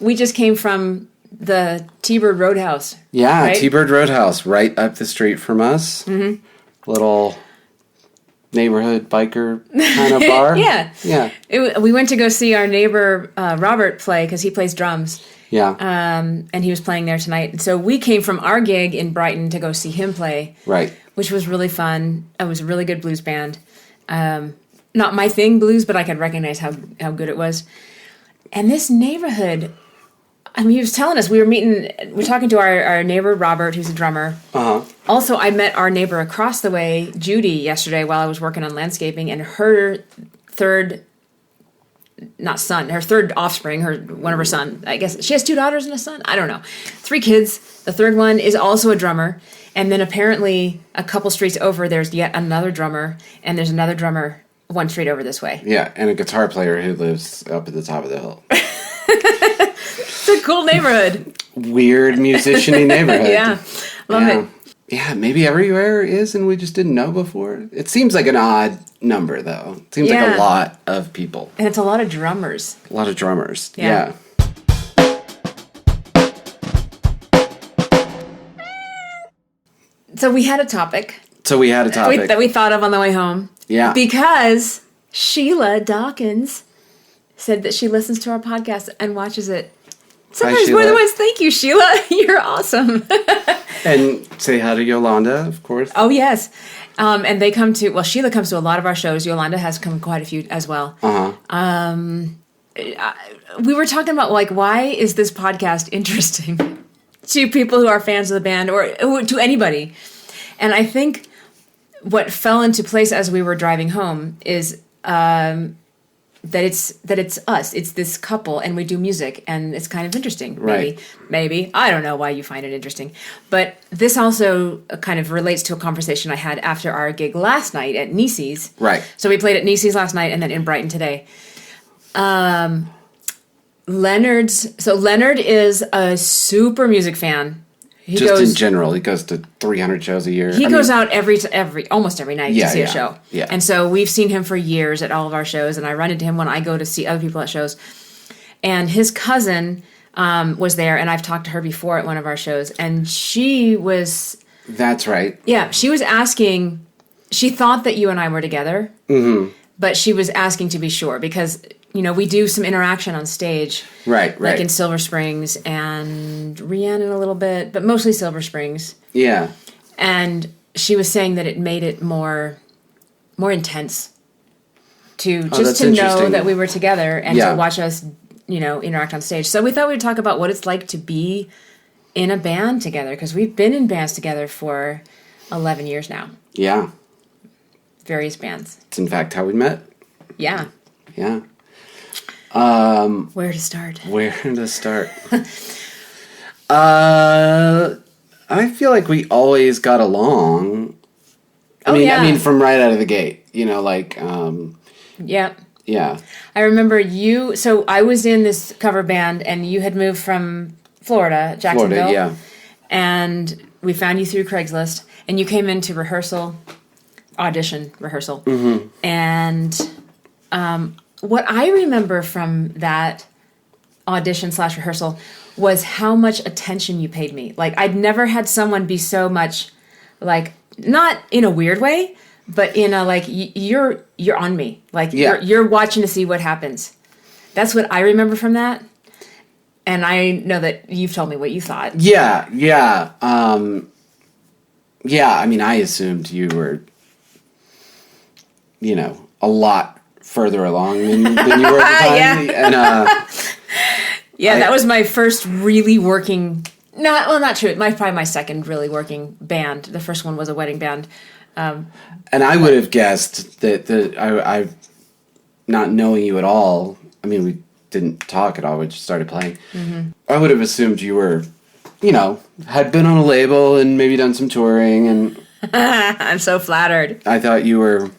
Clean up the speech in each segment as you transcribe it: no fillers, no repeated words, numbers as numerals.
we just came from the T-Bird Roadhouse. Yeah, right? T-Bird Roadhouse, right up the street from us. Mm-hmm. Little neighborhood biker kind of bar. Yeah. We went to go see our neighbor Robert play because he plays drums. Yeah. And he was playing there tonight. So we came from our gig in Brighton to go see him play. Right. Which was really fun. It was a really good blues band. Not my thing, blues, but I could recognize how good it was. And this neighborhood, I mean, he was telling us, we're talking to our neighbor Robert, who's a drummer. Uh-huh. Also, I met our neighbor across the way, Judy, yesterday while I was working on landscaping, and her third offspring, one of her sons, I guess, she has 2 daughters and a son? I don't know. 3 kids. The third one is also a drummer. And then apparently a couple streets over, there's yet another drummer, and there's another drummer 1 street over this way. Yeah, and a guitar player who lives up at the top of the hill. It's a cool neighborhood. Weird musician-y neighborhood. Yeah, love it. Yeah, maybe everywhere is, and we just didn't know before. It seems like an odd number, though. It seems like a lot of people. And it's a lot of drummers. A lot of drummers, yeah. So we had a topic. That we thought of on the way home. Yeah. Because Sheila Dawkins said that she listens to our podcast and watches it. Sometimes more than once. Thank you, Sheila. You're awesome. And say hi to Yolanda, of course. Oh, yes. And they come to, Sheila comes to a lot of our shows. Yolanda has come quite a few as well. Uh-huh. We were talking about, why is this podcast interesting to people who are fans of the band or to anybody? And I think what fell into place as we were driving home is that it's us. It's this couple, and we do music, and it's kind of interesting. Maybe. I don't know why you find it interesting. But this also kind of relates to a conversation I had after our gig last night at Nissi's. Right. So we played at Nissi's last night and then in Brighton today. Leonard is a super music fan. In general, he goes to 300 shows a year. He goes out almost every night to see a show. Yeah. And so we've seen him for years at all of our shows, and I run into him when I go to see other people at shows. And his cousin was there, and I've talked to her before at one of our shows, and she was... That's right. Yeah, she was asking... She thought that you and I were together, but she was asking to be sure, because... we do some interaction on stage. Right. Like in Silver Springs and Rhiannon a little bit, but mostly Silver Springs. Yeah. And she was saying that it made it more intense to know that we were together and to watch us, interact on stage. So we thought we'd talk about what it's like to be in a band together, because we've been in bands together for 11 years now. Yeah. Various bands. It's in fact how we met. Yeah. Yeah. Where to start? I feel like we always got along. I mean, from right out of the gate, Yeah. Yeah. I remember so I was in this cover band, and you had moved from Florida, Jacksonville. Yeah. And we found you through Craigslist, and you came into audition rehearsal. Mm-hmm. And, what I remember from that audition/rehearsal was how much attention you paid me. I'd never had someone be so much, not in a weird way, but in a, you're on me. You're watching to see what happens. That's what I remember from that. And I know that you've told me what you thought. Yeah. I mean, I assumed you were, a lot further along than you were at the time. And, that was my first really working... not true. Probably my second really working band. The first one was a wedding band. And I would have guessed that I not knowing you at all, I mean, we didn't talk at all, we just started playing. Mm-hmm. I would have assumed you were, had been on a label and maybe done some touring. And I'm so flattered. I thought you were...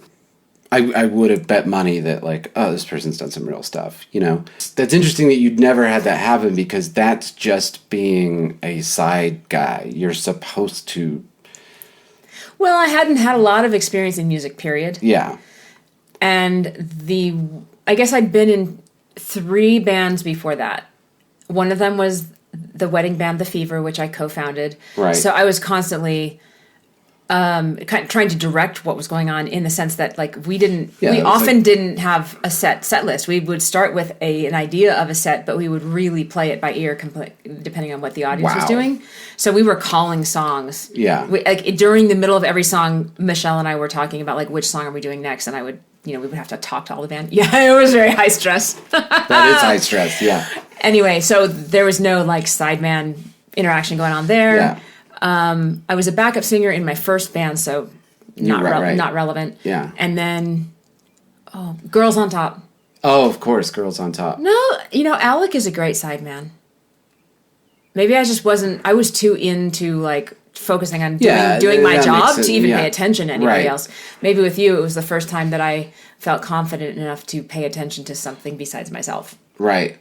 I would have bet money that, this person's done some real stuff, That's interesting that you'd never had that happen, because that's just being a side guy. You're supposed to... Well, I hadn't had a lot of experience in music, period. Yeah. And I guess I'd been in 3 bands before that. One of them was the wedding band, The Fever, which I co-founded. Right. So I was constantly kind of trying to direct what was going on, in the sense that like we often didn't have a set list. We would start with an idea of a set, but we would really play it by ear, depending on what the audience was doing. So we were calling songs. Yeah. During the middle of every song, Michelle and I were talking about like which song are we doing next, and I would, we would have to talk to all the band. Yeah, it was very high stress. That is high stress. Yeah. Anyway, so there was no like sideman interaction going on there. Yeah. I was a backup singer in my first band, so not relevant. Yeah. And then, Girls on Top. Oh, of course, Girls on Top. No, Alec is a great sideman. Maybe I just wasn't. I was too into like focusing on doing my job to even pay attention to anybody else. Maybe with you, it was the first time that I felt confident enough to pay attention to something besides myself. Right.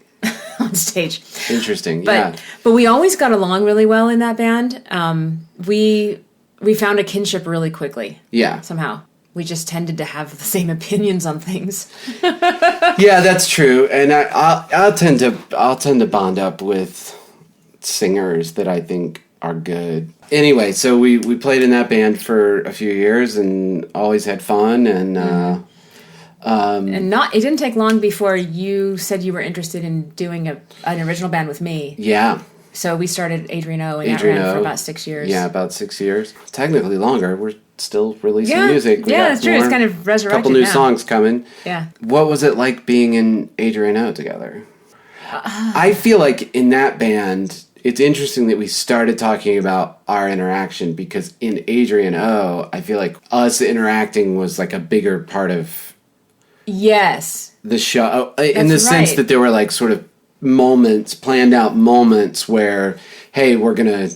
On stage. Interesting. But we always got along really well in that band. We found a kinship really quickly. Yeah. Somehow. We just tended to have the same opinions on things. Yeah, that's true. And I'll tend to bond up with singers that I think are good. Anyway, so we played in that band for a few years and always had fun, and it didn't take long before you said you were interested in doing an original band with me. Yeah. So we started Adrienne, and that ran for about 6 years. Yeah, about 6 years. Technically longer. We're still releasing music. Yeah, that's true. It's kind of resurrected. A couple new songs coming. Yeah. What was it like being in Adrienne together? I feel like in that band, it's interesting that we started talking about our interaction, because in Adrienne, I feel like us interacting was like a bigger part of the show, in the sense that there were like sort of planned out moments where, hey, we're gonna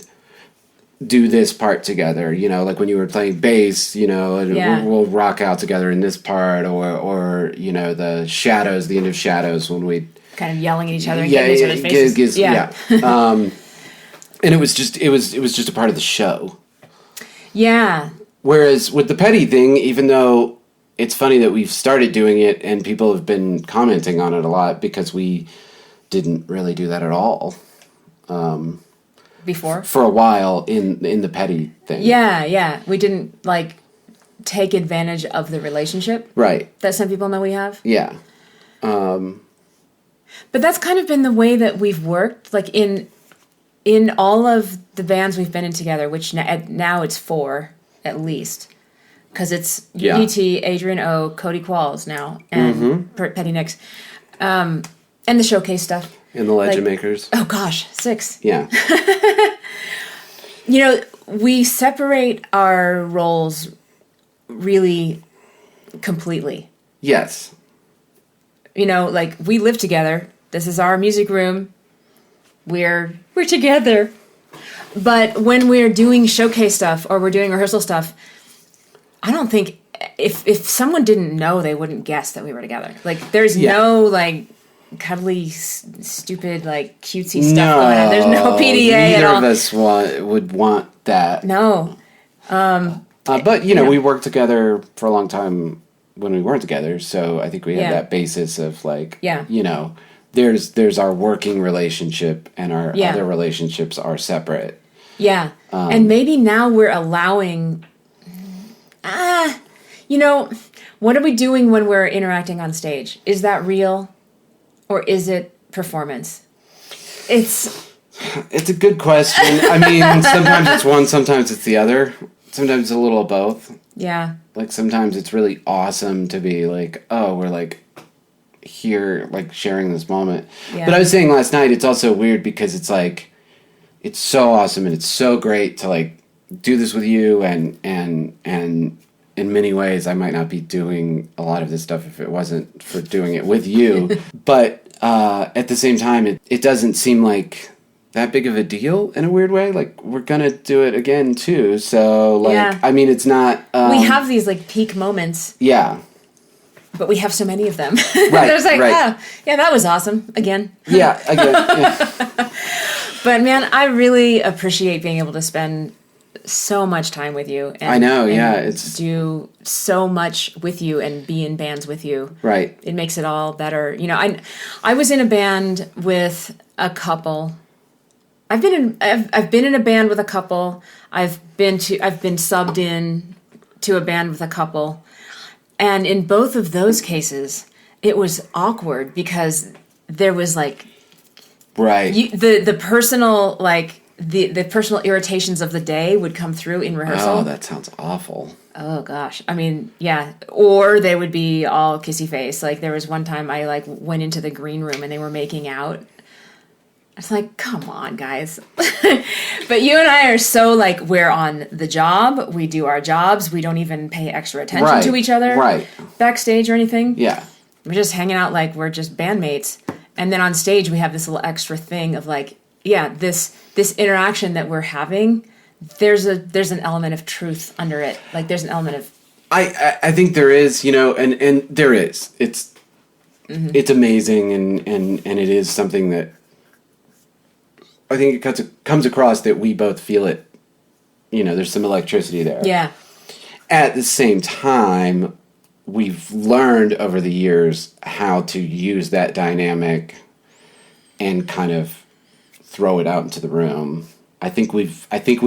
do this part together, like when you were playing bass, and we'll rock out together in this part, or the end of Shadows, when we kind of yelling at each other and getting each other's faces. And it was just a part of the show. Yeah. Whereas with the Petty thing, even though it's funny that we've started doing it and people have been commenting on it a lot, because we didn't really do that at all. Before? For a while in the Petty thing. Yeah. We didn't take advantage of the relationship. Right. That some people know we have. Yeah. But that's kind of been the way that we've worked, like in all of the bands we've been in together, which now it's 4 at least, because it's UDT, Adrienne O, Cody Qualls now, and Petty Nicks, and the showcase stuff. And the Legend Makers. Oh gosh, 6. Yeah. We separate our roles really completely. Yes. We live together. This is our music room. We're together. But when we're doing showcase stuff or we're doing rehearsal stuff, I don't think if someone didn't know, they wouldn't guess that we were together. There's no cuddly, stupid, cutesy stuff going on. There's no PDA at all. Neither of us would want that. No. But we worked together for a long time when we weren't together, so I think we had that basis of there's our working relationship and our other relationships are separate. Yeah. And maybe now we're allowing what are we doing when we're interacting on stage? Is that real or is it performance? It's a good question. I mean, sometimes it's one, sometimes it's the other. Sometimes it's a little of both. Yeah. Sometimes it's really awesome to be we're here, sharing this moment. Yeah. But I was saying last night, it's also weird because it's it's so awesome and it's so great to do this with you, and in many ways I might not be doing a lot of this stuff if it wasn't for doing it with you. But at the same time, it doesn't seem like that big of a deal in a weird way. We're gonna do it again too, so I mean, it's not we have these peak moments, but we have so many of them. Right. There's that was awesome again. Yeah. But man, I really appreciate being able to spend so much time with you. And, I know, yeah. It's do so much with you and be in bands with you. Right. It makes it all better. You know, I was in a band with a couple. I've been in a band with a couple. I've been subbed in to a band with a couple. And in both of those cases, it was awkward because there was like the personal like the personal irritations of the day would come through in rehearsal. Oh, that sounds awful. Oh gosh. I mean, yeah. Or they would be all kissy face. Like there was one time I like went into the green room and they were making out. It's like, come on, guys. But you and I are so like, we're on the job. We do our jobs. We don't even pay extra attention to each other backstage or anything. Yeah. We're just hanging out like we're just bandmates. And then on stage, we have this little extra thing of like, yeah, this interaction that we're having, there's an element of truth under it. Like there's an element of... I think there is, you know, and there is. It's amazing and it is something that I think it comes across that we both feel it. You know, there's some electricity there. Yeah. At the same time, we've learned over the years how to use that dynamic and kind of throw it out into the room. I think we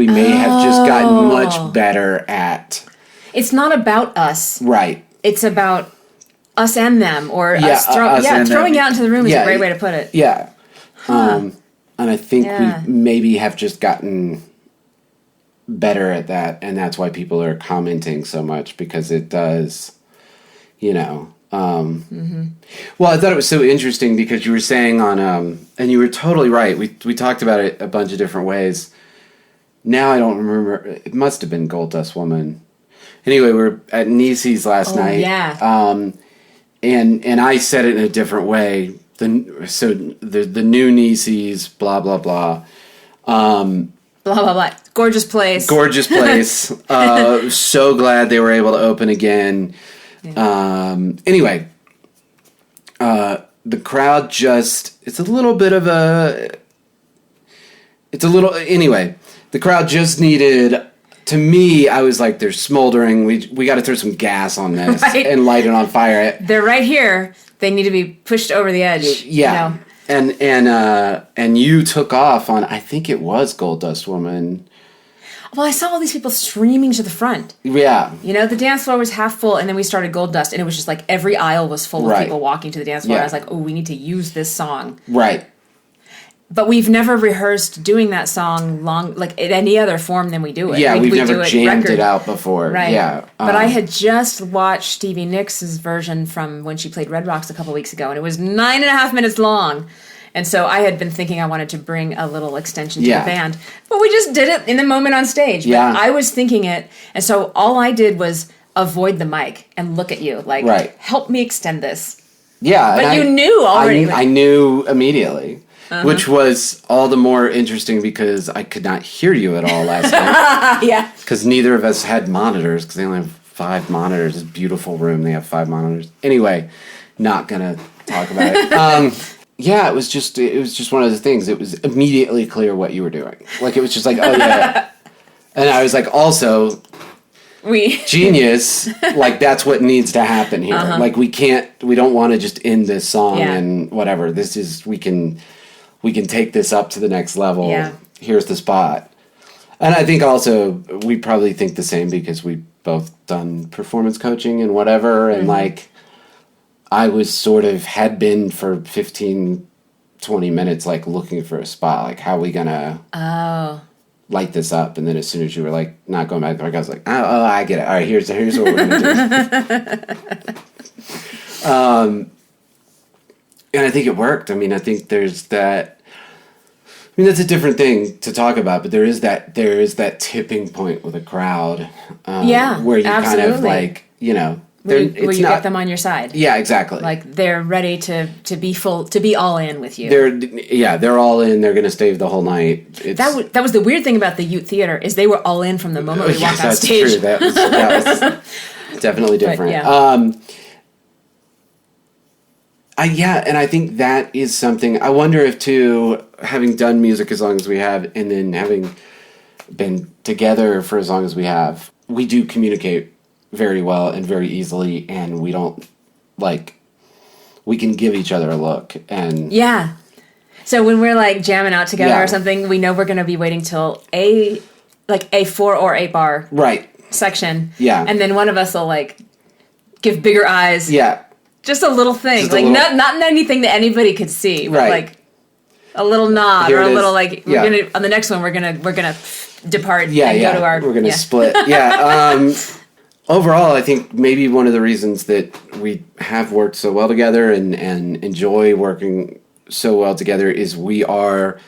may have just gotten much better at... It's not about us. Right. It's about us and them, or us throwing out into the room is a great way to put it. Yeah. And I think we maybe have just gotten better at that, and that's why people are commenting so much, because it does, you know. Well, I thought it was so interesting because you were saying on, and you were totally right. We talked about it a bunch of different ways. Now I don't remember. It must have been Gold Dust Woman. Anyway, we were at Nissi's last night. Yeah. And I said it in a different way. The new Nissi's, blah, blah, blah. Blah, blah, blah. Gorgeous place. Gorgeous place. So glad they were able to open again. Yeah. Anyway, the crowd anyway, the crowd just needed, to me, I was like, they're smoldering. We got to throw some gas on this and light it on fire. They're right here. They need to be pushed over the edge. Yeah. You know? And you took off on, I think it was Gold Dust Woman. Well, I saw all these people streaming to the front. Yeah. You know, the dance floor was half full, and then we started Gold Dust, and it was just like every aisle was full of people walking to the dance floor. Yeah. I was like, oh, we need to use this song. Right. But we've never rehearsed doing that song like in any other form than we do it. Yeah, we've never jammed it out before. Right. Yeah. But I had just watched Stevie Nicks' version from when she played Red Rocks a couple weeks ago, and it was 9.5 minutes long. And so I had been thinking I wanted to bring a little extension to the band. But we just did it in the moment on stage. But I was thinking it, and so all I did was avoid the mic and look at you, like, help me extend this. Yeah. But you knew already. I knew immediately. Which was all the more interesting because I could not hear you at all last night. Yeah. Because neither of us had monitors, because they only have 5 monitors. This beautiful room, they have 5 monitors. Anyway, not going to talk about it. Yeah, it was just one of those things. It was immediately clear what you were doing. Like, it was just like, oh, yeah. And I was like, also... genius, like that's what needs to happen here. Like we don't want to just end this song and whatever. We can take this up to the next level. Yeah. Here's the spot. And I think also we probably think the same because we both done performance coaching and whatever. And like I was had been for 15, 20 minutes, like looking for a spot. Like, how are we going to light this up? And then as soon as you were like, not going back, I was like, oh, I get it. All right, here's what we're going to do. And I think it worked. I mean, I think there's that. I mean, that's a different thing to talk about, but there is that tipping point with a crowd. Where you kind of like, you know, where you get them on your side. Yeah, exactly. Like they're ready to be all in with you. They're all in. They're going to stay the whole night. That was the weird thing about the Ute Theater is they were all in from the moment we walked on stage. True. That was definitely different. And I think that is something, I wonder if too, having done music as long as we have, and then having been together for as long as we have, we do communicate very well and very easily, and we don't, like, we can give each other a look. And yeah. So when we're, like, jamming out together or something, we know we're going to be waiting till a 4 or 8 bar section. Yeah. And then one of us will, like, give bigger eyes. Yeah. Just a little thing. Just like, not anything that anybody could see. But, like, a little nod or a little, like, we're going to, on the next one, we're going to depart and go to our... We're going to split. Overall, I think maybe one of the reasons that we have worked so well together and enjoy working so well together is we are,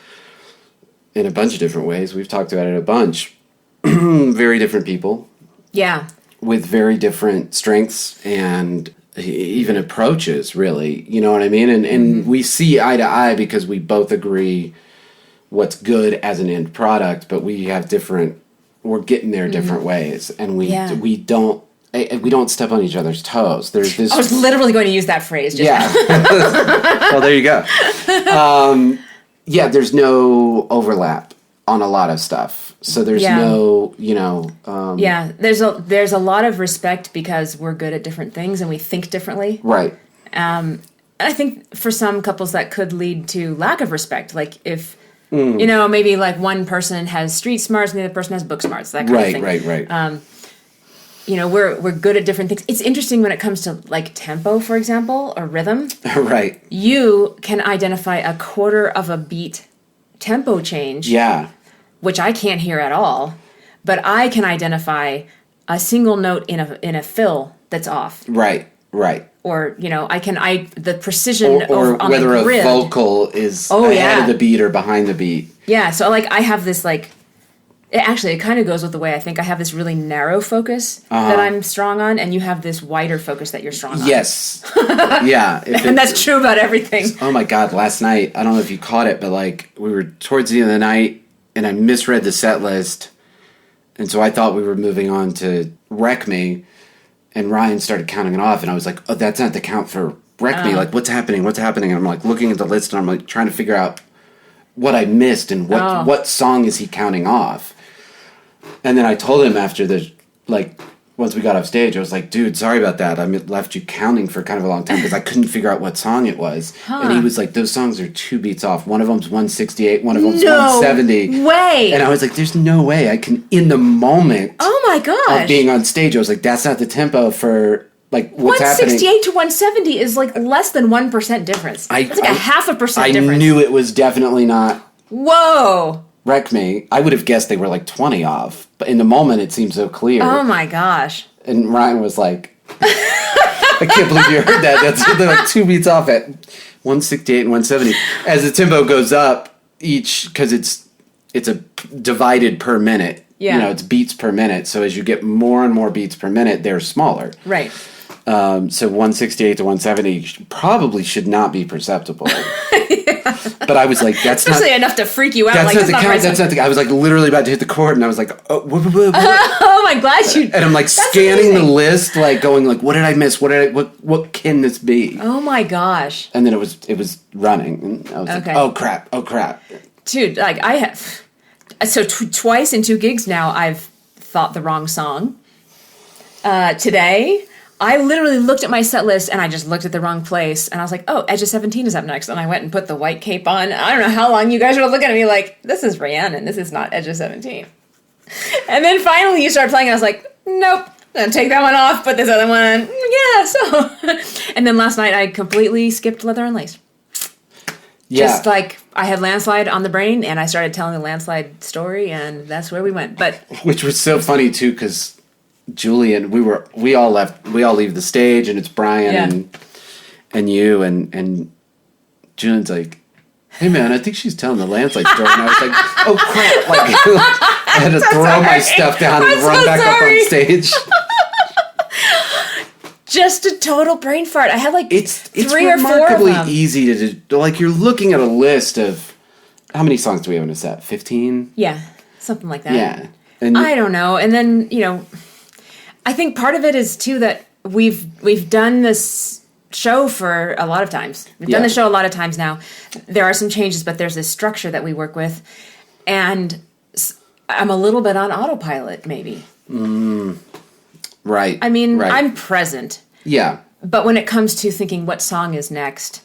in a bunch of different ways, we've talked about it a bunch, very different people. Yeah. With very different strengths and even approaches, really. You know what I mean? And we see eye to eye because we both agree what's good as an end product, but we have different... We're getting there different ways, and we don't step on each other's toes. There's this. I was literally going to use that phrase. Just now. Well, there you go. There's no overlap on a lot of stuff, so there's no, there's a lot of respect because we're good at different things and we think differently. Right. And I think for some couples that could lead to lack of respect, like if. Maybe like one person has street smarts and the other person has book smarts, that kind of thing. Right. We're good at different things. It's interesting when it comes to like tempo, for example, or rhythm. Right. You can identify a quarter of a beat tempo change. Yeah. Which I can't hear at all, but I can identify a single note in a fill that's off. Right. Or, the precision or on whether the grid. A vocal is ahead of the beat or behind the beat. Yeah, so, like, I have this, like... It kind of goes with the way I think. I have this really narrow focus that I'm strong on, and you have this wider focus that you're strong on. Yes. Yeah. And that's true about everything. Oh, my God. Last night, I don't know if you caught it, but, like, we were towards the end of the night, and I misread the set list, and so I thought we were moving on to Wreck Me. And Ryan started counting it off, and I was like, oh, that's not the count for Wreck Me. Like, what's happening? And I'm, like, looking at the list, and I'm, like, trying to figure out what I missed and what song is he counting off. And then I told him after once we got off stage, I was like, dude, sorry about that. I left you counting for kind of a long time because I couldn't figure out what song it was. Huh. And he was like, those songs are 2 beats off. One of them's 168, one of them's 170. No way! And I was like, there's no way I can, in the moment my gosh. Of being on stage, I was like, that's not the tempo for, like, what's 168 happening. to 170 is, like, less than 1% difference. It's like a 0.5% difference. I knew it was definitely not... Whoa! Wreck Me. I would have guessed they were, like, 20 off. But in the moment, it seemed so clear. Oh, my gosh. And Ryan was like, I can't believe you heard that. They're like 2 beats off at 168 and 170. As the tempo goes up, because it's a divided per minute. Yeah. It's beats per minute. So as you get more and more beats per minute, they're smaller. Right. So 168 to 170 probably should not be perceptible. But I was like, that's especially not... enough to freak you out. That's not the count. That's not the... I was like literally about to hit the chord, and I was like, oh, oh my gosh, you... And I'm like scanning the list, like going like, what did I miss? What can this be? Oh my gosh. And then it was running, and I was like, oh crap. Dude, like I have... So twice in 2 gigs now, I've thought the wrong song. Today... I literally looked at my set list and I just looked at the wrong place and I was like, oh, Edge of 17 is up next. And I went and put the white cape on. I don't know how long you guys were looking at me like, this is Rhiannon. This is not Edge of 17. And then finally you started playing and I was like, nope. Then take that one off, put this other one on. Yeah, so. And then last night I completely skipped Leather and Lace. Yeah. Just like I had Landslide on the brain and I started telling the Landslide story and that's where we went. But which was so funny too because Julian, we all leave the stage and it's Brian and you and Julian's like, hey man, I think she's telling the Landslide story. And I was like, oh crap, like I had to throw my stuff down and run back up on stage. Just a total brain fart. I had like it's 3 or 4 of them. It's remarkably easy to do. Like you're looking at a list of how many songs do we have in a set? 15? Yeah, something like that. Yeah. And I don't know. And then, I think part of it is too that we've done this show for a lot of times. We've done the show a lot of times now. There are some changes, but there's this structure that we work with. And I'm a little bit on autopilot, maybe. Right. I mean, right. I'm present. Yeah. But when it comes to thinking what song is next,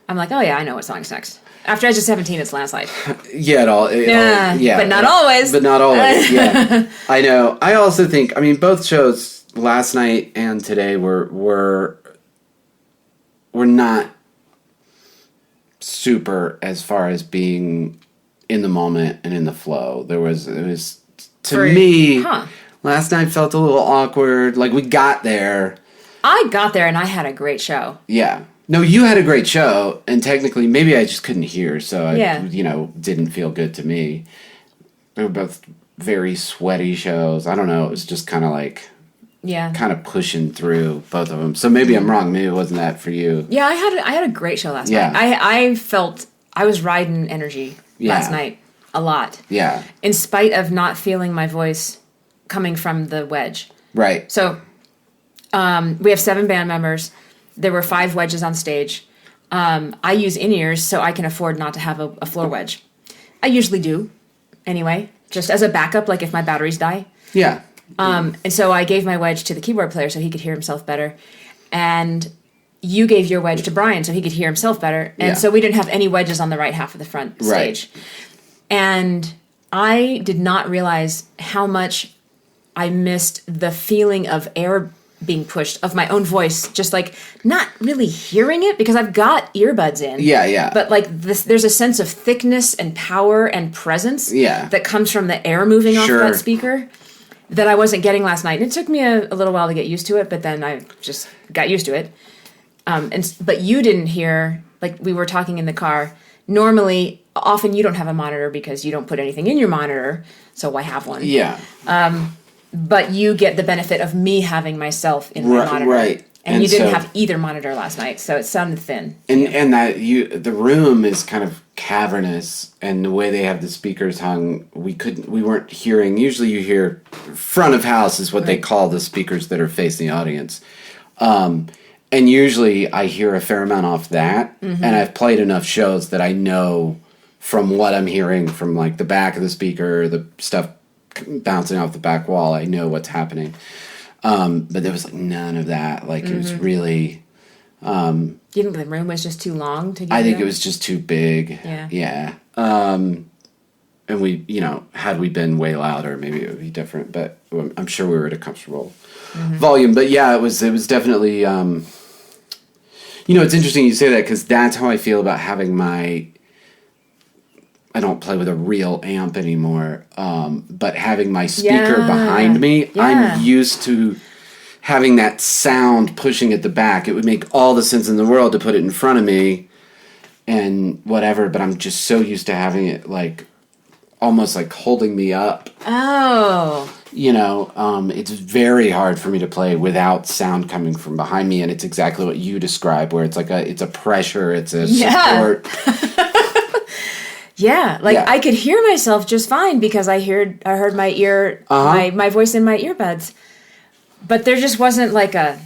I'm like, oh yeah, I know what song's next. After Edge of 17, it's Landslide. Yeah, yeah. But not always. But not always, yeah. I know. I also think, I mean, both shows, last night and today, were not super as far as being in the moment and in the flow. It was to me, last night felt a little awkward. Like, we got there. I got there and I had a great show. Yeah. No, you had a great show, and technically, maybe I just couldn't hear, so it, didn't feel good to me. They were both very sweaty shows. I don't know. It was just kind of like, kind of pushing through both of them. So maybe I'm wrong. Maybe it wasn't that for you. Yeah, I had a great show last night. I felt I was riding energy last night a lot. Yeah. In spite of not feeling my voice coming from the wedge. Right. So we have 7 band members. There were 5 wedges on stage. I use in-ears so I can afford not to have a floor wedge. I usually do, anyway, just as a backup, like if my batteries die. Yeah. And so I gave my wedge to the keyboard player so he could hear himself better. And you gave your wedge to Brian so he could hear himself better. And so we didn't have any wedges on the right half of the front stage. Right. And I did not realize how much I missed the feeling of air being pushed, of my own voice, just like not really hearing it because I've got earbuds in. Yeah, yeah. But like this, there's a sense of thickness and power and presence that comes from the air moving off that speaker that I wasn't getting last night. And it took me a little while to get used to it, but then I just got used to it. But you didn't hear, like we were talking in the car, normally, often you don't have a monitor because you don't put anything in your monitor, so why have one? Yeah. But you get the benefit of me having myself in my monitor. Right. And you didn't have either monitor last night, so it sounded thin. And the room is kind of cavernous, and the way they have the speakers hung, we weren't hearing. Usually you hear front of house is what they call the speakers that are facing the audience. And usually I hear a fair amount off that, and I've played enough shows that I know from what I'm hearing from like the back of the speaker, the stuff bouncing off the back wall, I know what's happening. But there was like none of that. Like it was really. Do you think the room was just too long to get I think it was just too big. Yeah. And we, had we been way louder, maybe it would be different. But I'm sure we were at a comfortable volume. But yeah, it was definitely. It's interesting you say that because that's how I feel about having my. I don't play with a real amp anymore, but having my speaker behind me, I'm used to having that sound pushing at the back. It would make all the sense in the world to put it in front of me and whatever, but I'm just so used to having it like almost like holding me up. Oh. It's very hard for me to play without sound coming from behind me, and it's exactly what you describe, where it's like it's a pressure, it's a support. Yeah, I could hear myself just fine because I heard my ear, my voice in my earbuds, but there just wasn't like a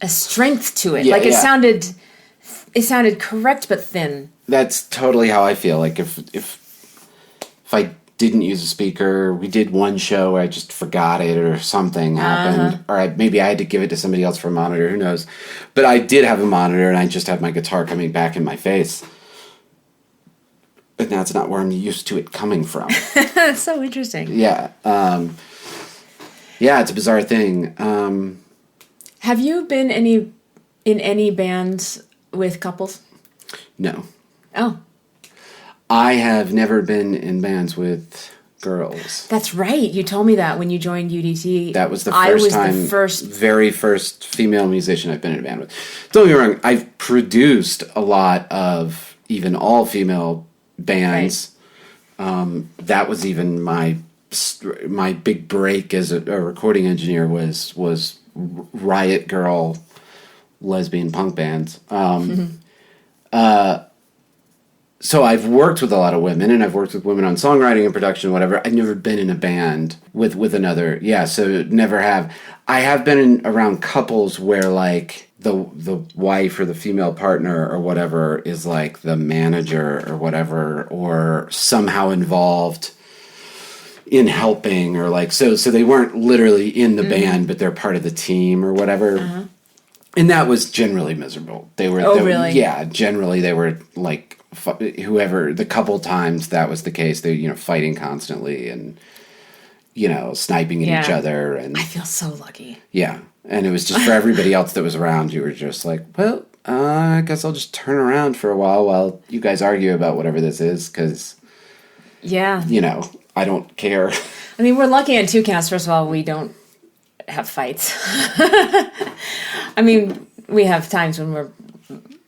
strength to it. It sounded correct but thin. That's totally how I feel. Like if I didn't use a speaker, we did one show where I just forgot it or something happened, or maybe I had to give it to somebody else for a monitor. Who knows? But I did have a monitor, and I just had my guitar coming back in my face. And that's not where I'm used to it coming from. That's so interesting. Yeah. It's a bizarre thing. Have you been in any bands with couples? No. Oh. I have never been in bands with girls. That's right. You told me that when you joined UDT. That was the very first female musician I've been in a band with. Don't get me wrong. I've produced a lot of even all-female bands. Right. That was even my big break as a recording engineer was Riot Girl lesbian punk bands. So I've worked with a lot of women, and I've worked with women on songwriting and production, whatever. I've never been in a band with another. Yeah, so never have. I have been around couples where like the wife or the female partner or whatever is like the manager or whatever, or somehow involved in helping, or like, so they weren't literally in the band, but they're part of the team or whatever. And that was generally miserable. They were, really? Yeah, generally they were like, whoever, the couple times that was the case, they, fighting constantly and, sniping at each other. And I feel so lucky. Yeah. And it was just for everybody else that was around, you were just like, well, I guess I'll just turn around for a while you guys argue about whatever this is, because, I don't care. I mean, we're lucky on two counts. First of all, we don't have fights. I mean, we have times when we're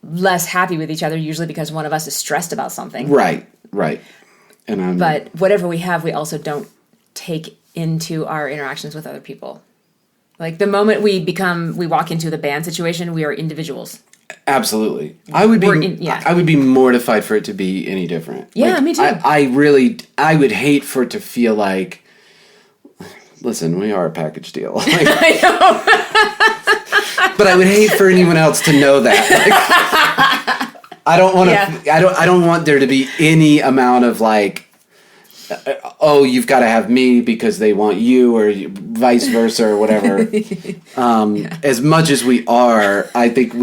less happy with each other, usually because one of us is stressed about something. Right. But whatever we have, we also don't take into our interactions with other people. Like, the moment we walk into the band situation, we are individuals. Absolutely. I would be mortified for it to be any different. Yeah, me too. I would hate for it to feel like, listen, we are a package deal. Like, I know. But I would hate for anyone else to know that. Like, I don't want to. I don't want there to be any amount of like, oh, you've got to have me because they want you, or vice versa, or whatever. As much as we are, I think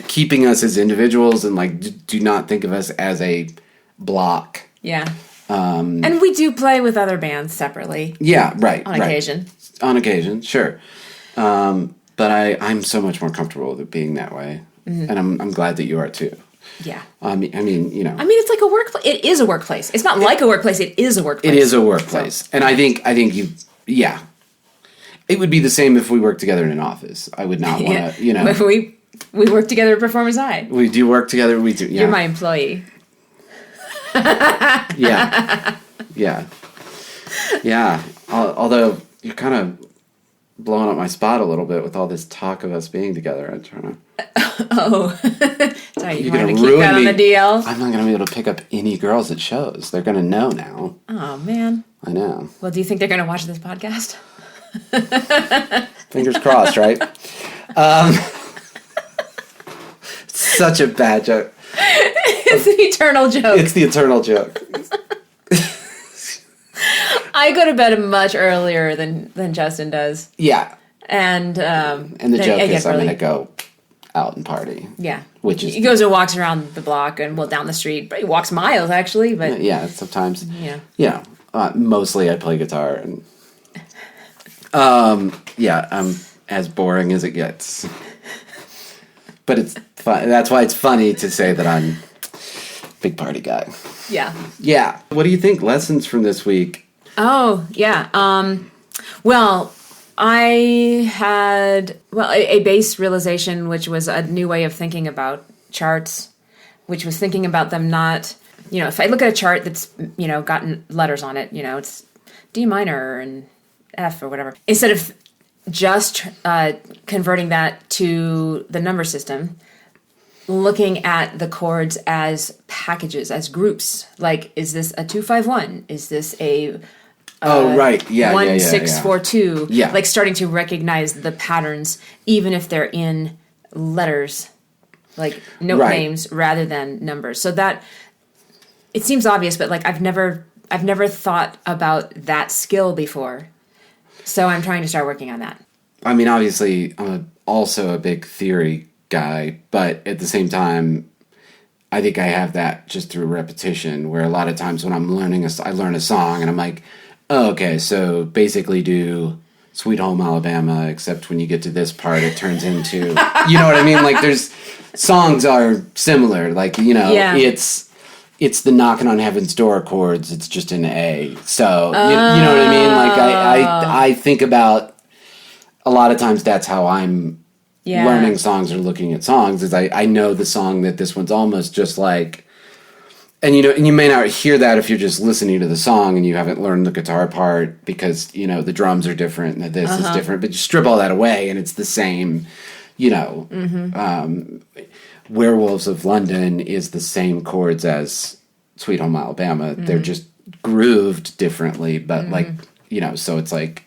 keeping us as individuals and like do not think of us as a block. Yeah. And we do play with other bands separately. Yeah, right. On occasion. On occasion, sure. But I'm so much more comfortable with it being that way, and I'm glad that you are too. Yeah. I mean, it's like a workplace. It is a workplace. It's not like a workplace. It is a workplace. It is a workplace. So. And I think it would be the same if we worked together in an office. I would not want to, We work together at Performers High. We do work together. We do. Yeah. You're my employee. Yeah. Although you're kind of blowing up my spot a little bit with all this talk of us being together. I'm trying to. Oh, sorry, you want to keep that on the DL? I'm not going to be able to pick up any girls at shows. They're going to know now. Oh man. I know. Well, do you think they're going to watch this podcast? Fingers crossed, right? Such a bad joke. It's the eternal joke. It's the eternal joke. I go to bed much earlier than Justin does. Yeah. And the joke is I'm going to go out and party. Yeah. Which is... He goes and walks around the block and, down the street. But he walks miles, actually. But yeah, sometimes. Yeah. Yeah. Mostly I play guitar. And I'm as boring as it gets. But it's fun. That's why it's funny to say that I'm a big party guy. Yeah. Yeah. What do you think? Lessons from this week? Oh, yeah. I had, a base realization, which was a new way of thinking about charts, which was thinking about them not, if I look at a chart that's, gotten letters on it, it's D minor and F or whatever, instead of just converting that to the number system, looking at the chords as packages, as groups. Like, is this a 2-5-1? Is this a... right. Yeah. 1-6-4-2. Yeah. Like, starting to recognize the patterns, even if they're in letters, like note names rather than numbers. So that it seems obvious, but like I've never thought about that skill before. So I'm trying to start working on that. I mean, obviously, I'm also a big theory guy, but at the same time, I think I have that just through repetition. Where a lot of times when I'm learning I learn a song and I'm like, oh, okay, so basically do Sweet Home Alabama, except when you get to this part, it turns into, you know what I mean? Like, songs are similar. Like, it's the Knocking on Heaven's Door chords. It's just an A. So, you know what I mean? Like, I think about, a lot of times that's how I'm learning songs or looking at songs, is I know the song that this one's almost just like, and you may not hear that if you're just listening to the song and you haven't learned the guitar part, because, the drums are different and this is different, but you strip all that away and it's the same, Werewolves of London is the same chords as Sweet Home Alabama. They're just grooved differently, but so it's like,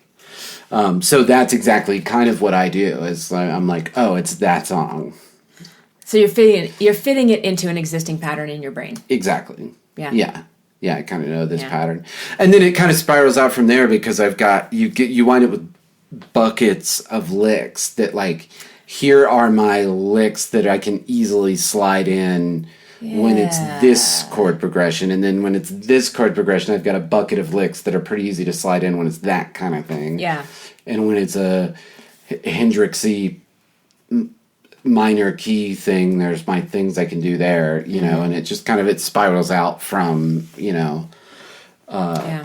so that's exactly kind of what I do, is I'm like, oh, it's that song. So you're fitting it into an existing pattern in your brain. Exactly. Yeah. Yeah. I kind of know this pattern. And then it kind of spirals out from there because you wind up with buckets of licks that like, here are my licks that I can easily slide in when it's this chord progression. And then when it's this chord progression, I've got a bucket of licks that are pretty easy to slide in when it's that kind of thing. Yeah. And when it's a Hendrixy minor key thing, there's my things I can do there, you know, and it just kind of, it spirals out from, you know,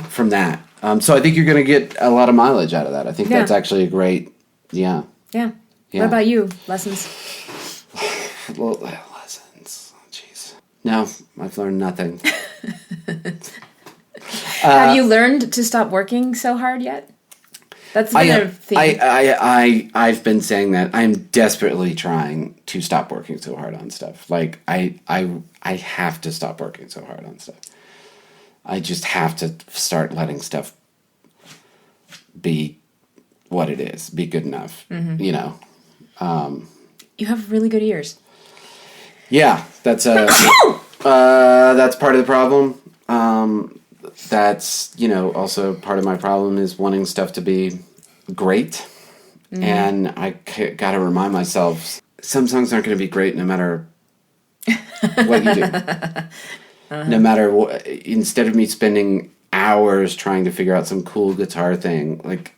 from that. So I think you're going to get a lot of mileage out of that. I think that's actually a great, Yeah. What about you? Lessons? Well, lessons. Jeez. No, I've learned nothing. Have you learned to stop working so hard yet? That's been a theme. I've been saying that. I'm desperately trying to stop working so hard on stuff. Like, I have to stop working so hard on stuff. I just have to start letting stuff be what it is, be good enough, you know. You have really good ears. Yeah, that's part of the problem. That's, you know, also part of my problem is wanting stuff to be great. And I got to remind myself, some songs aren't going to be great no matter what you do. No matter what, instead of me spending hours trying to figure out some cool guitar thing, like,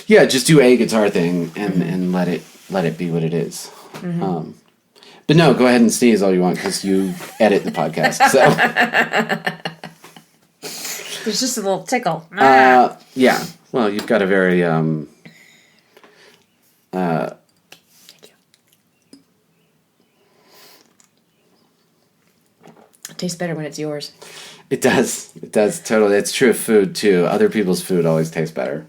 just do a guitar thing and let it be what it is. But no, go ahead and sneeze all you want because you edit the podcast. So there's just a little tickle. Yeah. Well, you've got a very Thank you. It tastes better when it's yours. It does. It does, totally. It's true of food too. Other people's food always tastes better.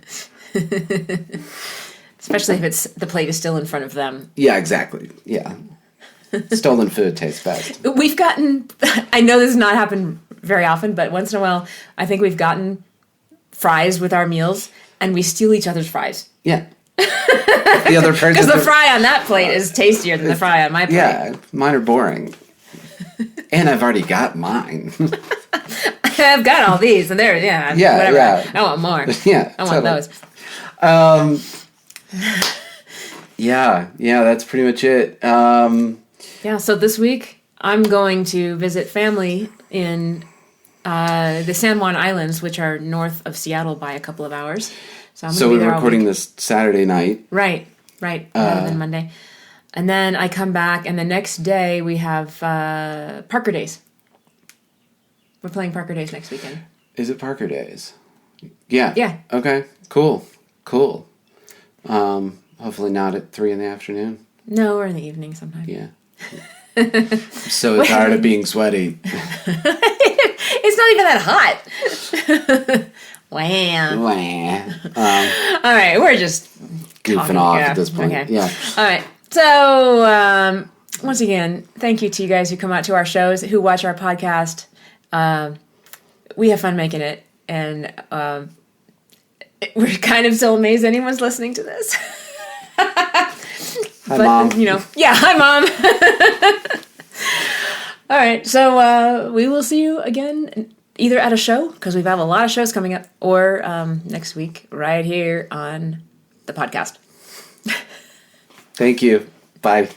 Especially if the plate is still in front of them. Yeah, exactly. Yeah. Stolen food tastes best. We've gotten, I know this has not happened very often, but once in a while, I think we've gotten fries with our meals, and we steal each other's fries. Yeah. The other person. Because the fry on that plate is tastier than the fry on my plate. Yeah, mine are boring. And I've already got mine. I've got all these, and whatever. Yeah. I want more. Yeah, I want those. Yeah, that's pretty much it. So this week I'm going to visit family in the San Juan Islands, which are north of Seattle by a couple of hours. So we're recording this Saturday night. Right, rather than Monday. And then I come back, and the next day we have Parker Days. We're playing Parker Days next weekend. Is it Parker Days? Yeah. Yeah. Okay, cool. Hopefully not at 3 p.m. No, or in the evening sometime. Yeah. I'm so tired of being sweaty. It's not even that hot. Wham. All right, we're just goofing off at this point. Okay. Yeah. All right. So, once again, thank you to you guys who come out to our shows, who watch our podcast. We have fun making it, and we're kind of still amazed anyone's listening to this. Hi, Mom. Hi, Mom. All right, so we will see you again either at a show, because we have a lot of shows coming up, or next week right here on the podcast. Thank you. Bye.